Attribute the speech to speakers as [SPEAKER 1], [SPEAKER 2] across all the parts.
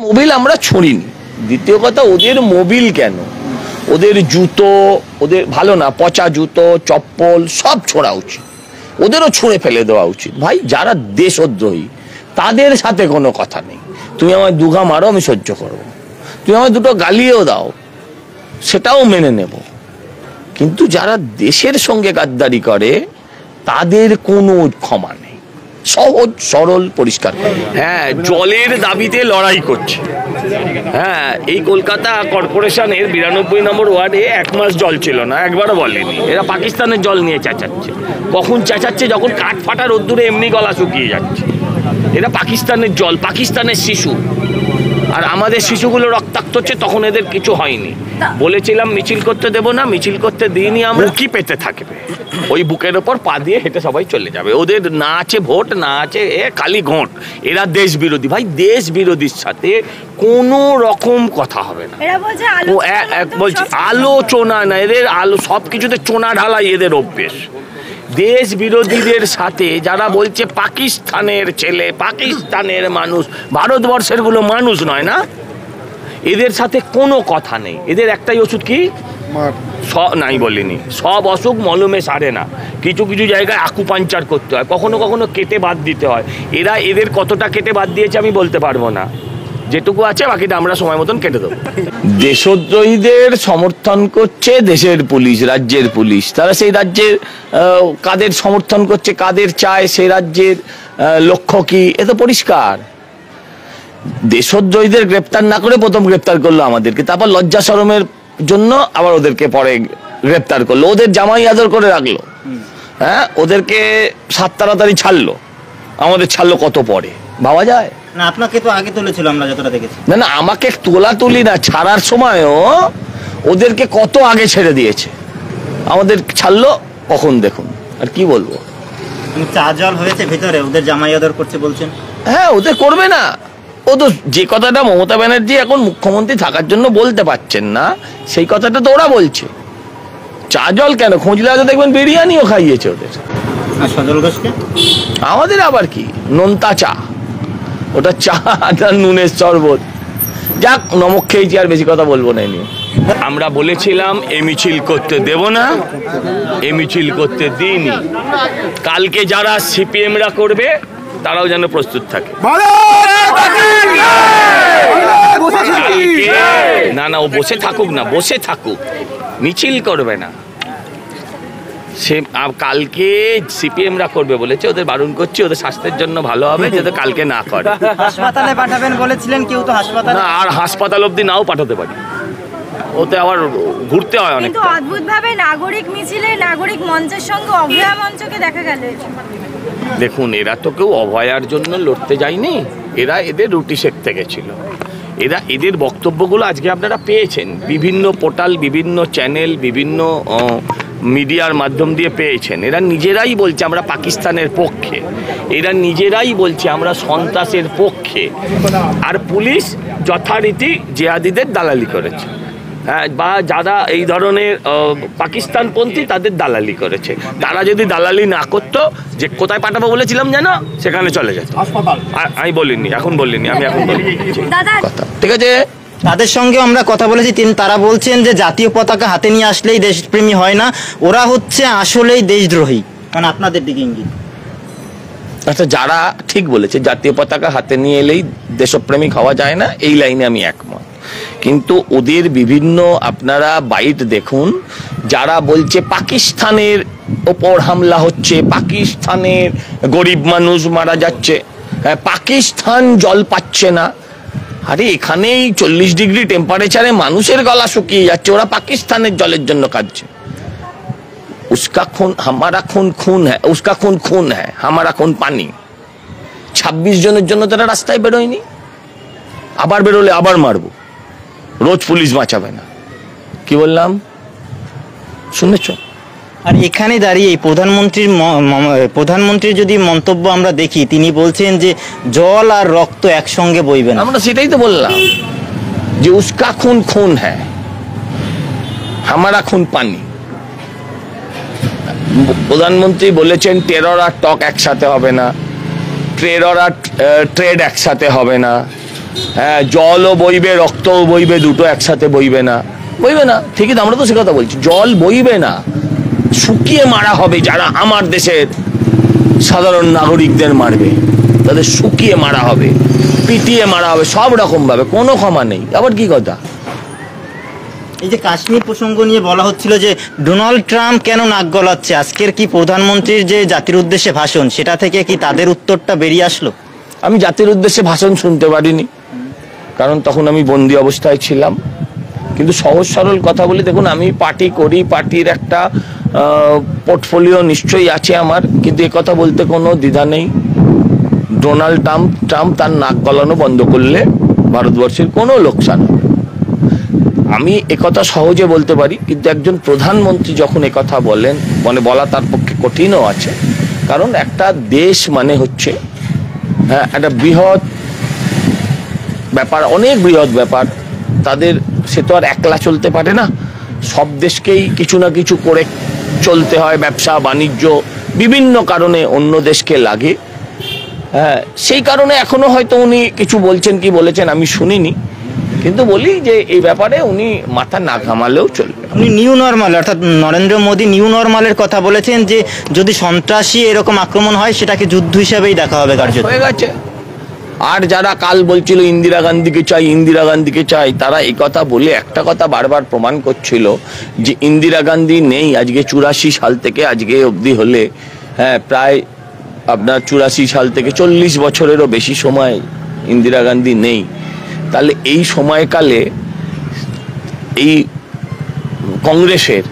[SPEAKER 1] Mobil আমরা ছড়িনি। দ্বিতীয় কথা, ওদের মোবিল কেন, ওদের জুতো, ওদের ভালো না পচা জুতো চপ্পল সব ছোড়া উচিত, ওদেরও ছুঁড়ে ফেলে দেওয়া উচিত। ভাই যারা দেশদ্রোহী তাদের সাথে কোনো কথা নেই। তুমি আমায় দুঘা মারো, আমি সহ্য করবো, তুমি আমায় দুটো গালিও দাও, সেটাও মেনে নেব, কিন্তু যারা দেশের সঙ্গে গাদ্দারি করে তাদের কোনো ক্ষমা নেই। সহজ সরল পরিষ্কার। হ্যাঁ, জলের দাবিতে লড়াই করছে। হ্যাঁ, এই কলকাতা কর্পোরেশনের 92 নম্বর ওয়ার্ডে 1 মাস জল ছিল না, একবারও বলেনি। এরা পাকিস্তানের জল নিয়ে চেঁচাচ্ছে। কখন চেঁচাচ্ছে? যখন কাঠ ফাটা রোদ্দুরে এমনি গলা শুকিয়ে যাচ্ছে। এরা পাকিস্তানের জল, পাকিস্তানের শিশু, আর আমাদের শিশুগুলো রক্তাক্ত হচ্ছে, তখন এদের কিছু হয়নি। বলেছিলাম মিছিল করতে দেব না, মিছিল করতে দিইনি। আমরা কি পেতে থাকবে, ওই বুকের ওপর পা দিয়ে হেঁটে সবাই চলে যাবে। ওদের না আছে ভোট, না আছে খালি ঘোট। এরা দেশ বিরোধী। ভাই দেশ বিরোধীর সাথে কোনো রকম কথা হবে না। বলছি আলোচনা না, এদের সব কিছুতে চোনা ঢালাই এদের অভ্যেস। দেশ বিরোধীদের সাথে যারা বলছে পাকিস্তানের ছেলে, পাকিস্তানের মানুষ, ভারতবর্ষের গুলো মানুষ নয় না, এদের সাথে কোনো কথা নেই। এদের একটাই ওষুধ কি, নাই বলিনি, সব অসুখ মলমে সারে না। কিছু কিছু জায়গায় আকুপাঞ্চার করতে হয়, কখনো কখনো কেটে বাদ দিতে হয়। এদের কতটা কেটে বাদ দিয়েছে আমি বলতে পারবো না, যেটুকু আছে বাকিটা আমরা সময় মতন কেটে দেবো। দেশদ্রোহীদের সমর্থন করছে দেশের পুলিশ, রাজ্যের পুলিশ। তারা সেই রাজ্যের কাদের সমর্থন করছে, কাদের চায়, সেই রাজ্যের লক্ষ্য কি, এ তো পরিষ্কার। দেশদ্রোহীদের গ্রেপ্তার না করে প্রথম গ্রেপ্তার করলো আমাদেরকে, তারপর লজ্জা শরমের জন্য আবার ওদেরকে পরে গ্রেপ্তার করলো। ওদের জামাই আদর করে রাখলো, হ্যাঁ, ওদেরকে 7 তাড়াতাড়ি ছাড়লো, আমাদের ছাড়লো কত পরে, ভাবা যায়?
[SPEAKER 2] না, আপনাকে তো আগে তুলেছিল আমরা যতটা দেখেছি।
[SPEAKER 1] না না, আমাকে তোলা তুলি না, ছাড়ার সময়ও ওদেরকে কত আগে ছেড়ে দিয়েছে, আমাদের ছাড়লো কখন, দেখুন। আর কি বলবো,
[SPEAKER 2] চা জল হয়েছে ভেতরে, ওদের জামাই আদর করছে বলছেন।
[SPEAKER 1] হ্যাঁ, ওদের করবে না। ও তো যে কথাটা মমতা ব্যানার্জি এখন মুখ্যমন্ত্রী থাকার জন্য বলতে পারছেন না, সেই কথাটা তো ওরা বলছে। চা জল কেন, খুঁজলে হয়তো দেখবেন বিরিয়ানিও খাইয়েছে ওদের।
[SPEAKER 2] আর সজল ঘোষকে
[SPEAKER 1] আমাদের আবার কি নোনতা চা, ওটা চা আর নুনের শরবত। যাক, নমক খেয়েছি, আর বেশি কথা বলবো না নিয়ে। আমরা বলেছিলাম এ মিছিল করতে দেব না, এ মিছিল করতে দিইনি। কালকে যারা সিপিএমরা করবে তারাও যেন প্রস্তুত থাকে। না না, ও বসে থাকুক না, বসে থাকুক, মিছিল করবে না। সে কালকে সিপিএমরা করবে বলেছে, ওদের বারণ করছে, ওদের স্বাস্থ্যের জন্য ভালো হবে যাতে কালকে না করে।
[SPEAKER 2] হাসপাতালে পাঠাবেন বলেছিলেন, কেউ তো হাসপাতালে,
[SPEAKER 1] না, আর হাসপাতাল অবধি নাও পাঠাতে পারি, ওতে আবার ঘুরতে হয় অনেক।
[SPEAKER 3] কিন্তু অদ্ভুতভাবে নাগরিক মিছিলে নাগরিক মঞ্চের সঙ্গে অভয়া মঞ্চকে দেখা গেল।
[SPEAKER 1] দেখুন, এরা তো কেউ অভয়ার জন্য লড়তে যায়নি, এরা এদের রুটি সেঁকতে গেছিল। এদের বক্তব্যগুলো আজকে আপনারা পেয়েছেন, বিভিন্ন পোর্টাল, বিভিন্ন চ্যানেল, বিভিন্ন মিডিয়ার মাধ্যম দিয়ে পেয়েছেন। এরা নিজেরাই বলছে আমরা পাকিস্তানের পক্ষে, এরা নিজেরাই বলছে আমরা সন্ত্রাসের পক্ষে, আর পুলিশ যথারীতি জিহাদিদের দালালি করেছে। হ্যাঁ, বা যারা এই ধরনের পাকিস্তানপন্থী তাদের দালালি করেছে। তারা যদি দালালি না করতো, যে কোথায় পাঠাবো বলেছিলাম যেন, সেখানে চলে যেত। আমি বলিনি, এখন বলিনি, আমি এখন বলি। ঠিক আছে,
[SPEAKER 2] তাদের সঙ্গে আমরা কথা বলেছি, তারা বলছেন যে জাতীয় পতাকা হাতে নিয়ে আসলেই দেশপ্রেমী হয় না, ওরা হচ্ছে আসলেই দেশদ্রোহী, মানে আপনাদের দিকে ইঙ্গিত।
[SPEAKER 1] আচ্ছা, যারা ঠিক বলেছে জাতীয় পতাকা হাতে নিয়ে এলেই দেশপ্রেমিক হওয়া যায় না, এই লাইনে আমি একমত। কিন্তু ওদের বিভিন্ন আপনারা বাইট দেখুন, যারা বলছে পাকিস্তানের ওপর হামলা হচ্ছে, পাকিস্তানের গরিব মানুষ মারা যাচ্ছে, হ্যাঁ, পাকিস্তান জল পাচ্ছে না। আরে এখানেই 40 ডিগ্রি টেম্পারেচারে মানুষের গলা শুকিয়ে যাচ্ছে, ওরা পাকিস্তানের জলের জন্য কাঁদছে। उसका खून हमारा खून खून है, उसका खून खून है, हमारा खून पानी। 26 জনের জন্য তারা রাস্তায় বেরোয়নি, আবার বেরোলে আবার মারবো, রোজ পুলিশ বাঁচাবে না। কি বললাম শুনেছ?
[SPEAKER 2] আর এখানে দাঁড়িয়ে প্রধানমন্ত্রীর যদি মন্তব্য আমরা দেখি, তিনি বলছেন যে জল আর রক্ত একসঙ্গে বইবে না।
[SPEAKER 1] আমরা সেটাই তো বললাম যে उसका खून खून है, हमारा खून पानी। প্রধানমন্ত্রী বলেছেন টেরর আর টক একসাথে হবে না, টেরর আর ট্রেড একসাথে হবে না, হ্যাঁ, জলও বইবে রক্তও বইবে, দুটো একসাথে বইবে না, বইবে না, ঠিকই তো, আমরা তো সে কথা বলছি। জল বইবে না, শুকিয়ে মারা হবে যারা আমার দেশের সাধারণ নাগরিকদের মারবে, তাদের শুকিয়ে মারা হবে, পিটিয়ে মারা হবে, সব রকম ভাবে, কোনো ক্ষমা নেই। আবার কি কথা?
[SPEAKER 2] এই যে কাশ্মীর প্রসঙ্গ নিয়ে বলা হচ্ছিল যে ডোনাল্ড ট্রাম্প কেন নাক গলাচ্ছে, আজকের কি প্রধানমন্ত্রীর যে জাতির উদ্দেশ্যে ভাষণ, সেটা থেকে কি তাদের উত্তরটা বেরিয়ে আসলো?
[SPEAKER 1] আমি জাতির উদ্দেশ্যে ভাষণ শুনতে পারিনি, কারণ তখন আমি বন্দি অবস্থায় ছিলাম। কিন্তু সহজ সরল কথা বলি, দেখুন, আমি পার্টি করি, পার্টির একটা পোর্টফোলিও নিশ্চয়ই আছে আমার, কিন্তু কথা বলতে কোনো দ্বিধা নেই। ডোনাল্ড ট্রাম্প তার নাক গলানো বন্ধ করলে ভারতবর্ষের কোনো লোকসান হবে। আমি একথা সহজে বলতে পারি, কিন্তু একজন প্রধানমন্ত্রী যখন একথা বলেন, মানে বলা তার পক্ষে কঠিনও আছে, কারণ একটা দেশ মানে হচ্ছে একটা বৃহৎ ব্যাপার, অনেক বৃহৎ ব্যাপার। তাদের, সে তো আর একলা চলতে পারে না, সব দেশকেই কিছু না কিছু করে চলতে হয়, ব্যবসা বাণিজ্য বিভিন্ন কারণে অন্য দেশকে লাগে। হ্যাঁ, সেই কারণে এখনো হয়তো উনি কিছু বলছেন, কি বলেছেন আমি শুনিনি, কিন্তু বলি যে এই ব্যাপারে উনি মাথা না ঘামালেও চলবে।
[SPEAKER 2] উনি নিউ নর্মাল, অর্থাৎ নরেন্দ্র মোদী নিউ নর্মালের কথা বলেছেন, যে যদি সন্ত্রাসী এরকম আক্রমণ হয় সেটাকে যুদ্ধ হিসাবেই দেখা হবে কার্যত।
[SPEAKER 1] হয়ে গেছে। আর যারা কাল বলছিল ইন্দিরা গান্ধীকে চাই, ইন্দিরা গান্ধীকে চাই, তারা এই কথা বলে একটা কথা বারবার প্রমাণ করছিল যে ইন্দিরা গান্ধী নেই আজকে 84 সাল থেকে আজকে অবধি হলে, হ্যাঁ, প্রায় আপনার 84 সাল থেকে 40 বছরেরও বেশি সময় ইন্দিরা গান্ধী নেই। তাহলে এই সময়কালে এই কংগ্রেসের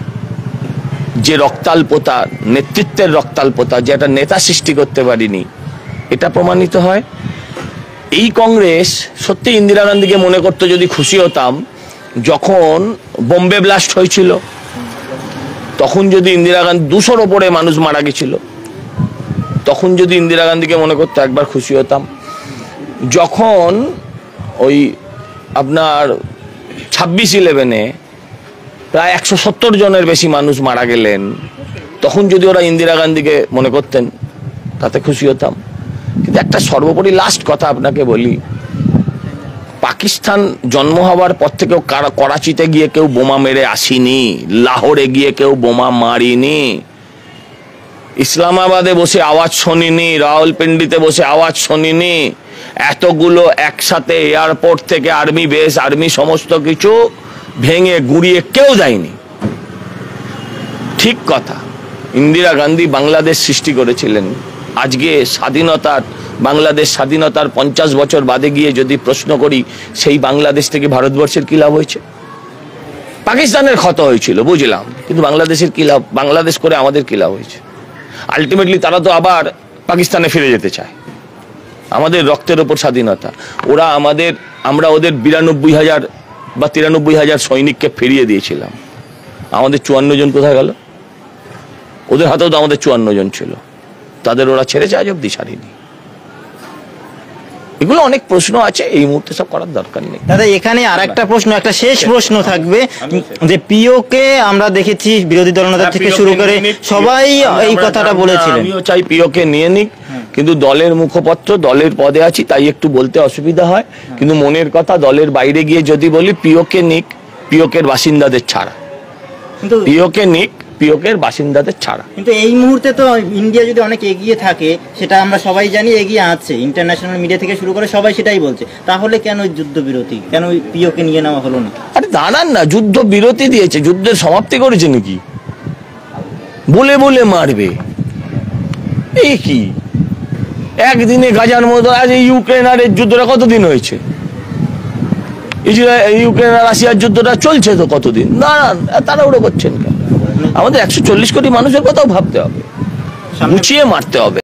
[SPEAKER 1] যে রক্তাল্পতা, নেতৃত্বের রক্তাল্পতা, যে একটা নেতা সৃষ্টি করতে পারিনি, এটা প্রমাণিত হয়। এই কংগ্রেস সত্যি ইন্দিরা গান্ধীকে মনে করতো, যদি খুশি হতাম যখন বোম্বে ব্লাস্ট হয়েছিল, তখন যদি ইন্দিরা গান্ধী 200-র ওপরে মানুষ মারা গেছিল, তখন যদি ইন্দিরা গান্ধীকে মনে করতো একবার খুশি হতাম। যখন ওই আপনার 26/11-এ প্রায় 170 জনের বেশি মানুষ মারা গেলেন, তখন যদি ওরা ইন্দিরা গান্ধীকে মনে করতেন, তাতে খুশি হতাম। কিন্তু একটা সর্বোপরি লাস্ট কথা আপনাকে বলি, পাকিস্তান জন্ম হওয়ার পর থেকেও করাচিতে গিয়ে কেউ বোমা মেরে আসেনি, লাহোরে গিয়ে কেউ বোমা মারিনি, ইসলামাবাদে বসে আওয়াজ শোনিনি, রাওয়ালপিন্ডিতে বসে আওয়াজ শোনিনি, এতগুলো একসাথে এয়ারপোর্ট থেকে আর্মি বেস, আর্মি সমস্ত কিছু ভেঙে গুঁড়িয়ে কেউ দেয়নি। ঠিক কথা, ইন্দিরা গান্ধী বাংলাদেশ সৃষ্টি করেছিলেন। আজকে বাংলাদেশ স্বাধীনতার 50 বছর বাদে গিয়ে যদি প্রশ্ন করি, সেই বাংলাদেশ থেকে ভারতবর্ষের কি লাভ হয়েছে? পাকিস্তানের ক্ষত হয়েছিল বুঝলাম, কিন্তু বাংলাদেশের কি লাভ? বাংলাদেশ করে আমাদের কি লাভ হয়েছে? আলটিমেটলি তারা তো আবার পাকিস্তানে ফিরে যেতে চায়। আমাদের রক্তের ওপর স্বাধীনতা, আমরা ওদের 92,000 বা 93,000 সৈনিককে ফিরিয়ে দিয়েছিলাম। আমাদের 54 জন কোথায় গেল? ওদের হাতেও তো আমাদের 54 জন ছিল, তাদের ওরা ছেড়েছে, আজ অব্দি ছাড়েনি। এগুলো অনেক প্রশ্ন আছে, এই মুহূর্তে সব করার দরকার নেই।
[SPEAKER 2] দাদা, এখানে আরেকটা প্রশ্ন, একটা শেষ প্রশ্ন থাকবে, যে পিওকে আমরা দেখেছি বিরোধী দলনেতা থেকে শুরু করে সবাই এই কথাটা বলেছিলেন।
[SPEAKER 1] আমিও চাই পিওকে নিয়ে নিক, কিন্তু দলের মুখপত্র, দলের পদে আছি, তাই একটু বলতে অসুবিধা হয়। কিন্তু মনের কথা দলের বাইরে গিয়ে যদি বলি, পিওকে নিক, পিওকের বাসিন্দাদের ছাড়া, পিওকে নিক, পিওকের বাসিন্দাদের ছাড়া।
[SPEAKER 2] কিন্তু এই মুহূর্তে তো ইন্ডিয়া যদি অনেক এগিয়ে থাকে, সেটা আমরা সবাই জানি, এগিয়ে আছে, ইন্টারন্যাশনাল মিডিয়া থেকে শুরু করে সবাই সেটাই বলছে, তাহলে কেন যুদ্ধবিরতি, কেন পিওকে নিয়ে নেওয়া হলো না?
[SPEAKER 1] আরে দাঁড়ান না, যুদ্ধ বিরতি দিয়েছে, যুদ্ধের সমাপ্তি করেছে নাকি? বলে বলে মারবে, এই কি একদিনে গাজার মতো? আজ ইউক্রেন আর এর যুদ্ধটা কতদিন হয়েছে? ইউক্রেন আর রাশিয়ার যুদ্ধটা চলছে তো কতদিন? দাঁড়ান, তাড়াহুড়ো করছেন কেন? আমাদের 140 কোটি মানুষের কথাও ভাবতে হবে, গুছিয়ে মারতে হবে।